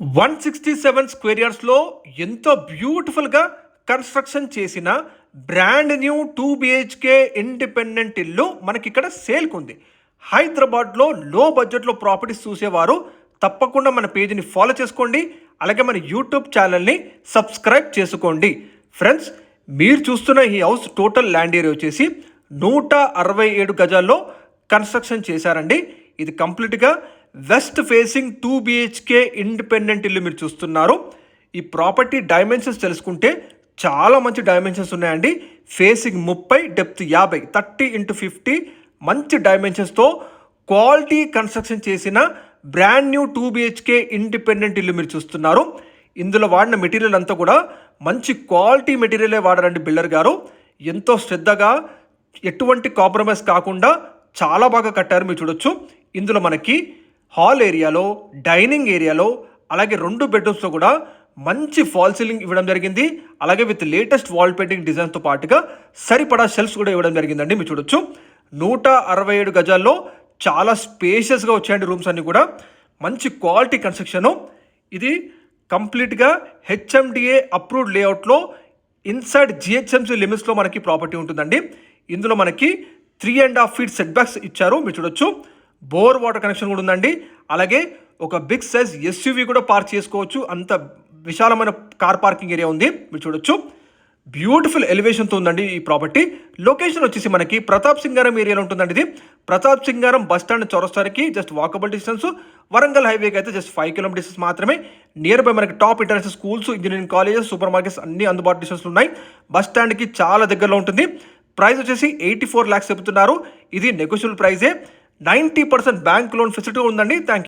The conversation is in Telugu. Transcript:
167 స్క్వేర్ యార్డ్స్లో ఎంతో బ్యూటిఫుల్గా కన్స్ట్రక్షన్ చేసిన బ్రాండ్ న్యూ 2 BHK ఇండిపెండెంట్ ఇల్లు మనకి ఇక్కడ సేల్కి ఉంది. హైదరాబాద్లో లో బడ్జెట్లో ప్రాపర్టీస్ చూసేవారు తప్పకుండా మన పేజీని ఫాలో చేసుకోండి. అలాగే మన యూట్యూబ్ ఛానల్ని సబ్స్క్రైబ్ చేసుకోండి. ఫ్రెండ్స్, మీరు చూస్తున్న ఈ హౌస్ టోటల్ ల్యాండ్ ఏరియా వచ్చేసి 167 గజాల్లో కన్స్ట్రక్షన్ చేశారండి. ఇది కంప్లీట్గా వెస్ట్ ఫేసింగ్ 2 BHK ఇండిపెండెంట్ ఇల్లు మీరు చూస్తున్నారు. ఈ ప్రాపర్టీ డైమెన్షన్స్ తెలుసుకుంటే చాలా మంచి డైమెన్షన్స్ ఉన్నాయండి. ఫేసింగ్ 30, డెప్త్ 50, 30x50 మంచి డైమెన్షన్స్తో క్వాలిటీ కన్స్ట్రక్షన్ చేసిన బ్రాండ్ న్యూ 2 BHK ఇండిపెండెంట్ ఇల్లు మీరు చూస్తున్నారు. ఇందులో వాడిన మెటీరియల్ అంతా కూడా మంచి క్వాలిటీ మెటీరియలే వాడారండి బిల్డర్ గారు. ఎంతో శ్రద్ధగా ఎటువంటి కాంప్రమైజ్ కాకుండా చాలా బాగా కట్టారు. మీరు చూడొచ్చు, ఇందులో మనకి హాల్ ఏరియాలో, డైనింగ్ ఏరియాలో, అలాగే 2 బెడ్రూమ్స్లో కూడా మంచి ఫాల్ సీలింగ్ ఇవ్వడం జరిగింది. అలాగే విత్ లేటెస్ట్ వాల్ పెయింటింగ్ డిజైన్తో పాటుగా సరిపడా షెల్ఫ్స్ కూడా ఇవ్వడం జరిగిందండి. మీరు చూడొచ్చు, 167 గజాల్లో చాలా స్పేషియస్గా వచ్చాయండి రూమ్స్ అన్నీ కూడా. మంచి క్వాలిటీ కన్స్ట్రక్షను. ఇది కంప్లీట్గా HMDA అప్రూవ్డ్ లేఅవుట్లో ఇన్సైడ్ GHMC లిమిట్స్లో మనకి ప్రాపర్టీ ఉంటుందండి. ఇందులో మనకి 3.5 feet సెట్ బ్యాక్స్ ఇచ్చారు. మీరు చూడొచ్చు, బోర్ వాటర్ కనెక్షన్ కూడా ఉందండి. అలాగే ఒక బిగ్ సైజ్ SUV కూడా పార్క్ చేసుకోవచ్చు. అంత విశాలమైన కార్ పార్కింగ్ ఏరియా ఉంది. మీరు చూడొచ్చు, బ్యూటిఫుల్ ఎలివేషన్తో ఉందండి ఈ ప్రాపర్టీ. లొకేషన్ వచ్చేసి మనకి ప్రతాప్ సింగారం ఏరియాలో ఉంటుందండి. ఇది ప్రతాప్ సింగారం బస్ స్టాండ్ చౌరస్తాకి జస్ట్ వాకబుల్ డిస్టెన్స్. వరంగల్ హైవేకి అయితే జస్ట్ 5 km డిస్టెన్స్ మాత్రమే. నియర్ బై మనకి top international schools, engineering colleges, supermarkets అన్ని అందుబాటు డిస్టెన్స్ ఉన్నాయి. బస్ స్టాండ్కి చాలా దగ్గరలో ఉంటుంది. ప్రైస్ వచ్చేసి 84 lakhs చెబుతున్నారు. ఇది నెగోషియబుల్ ప్రైజే. 90% బ్యాంక్ లోన్ ఫెసిలిటీ ఉందండి. Thank you.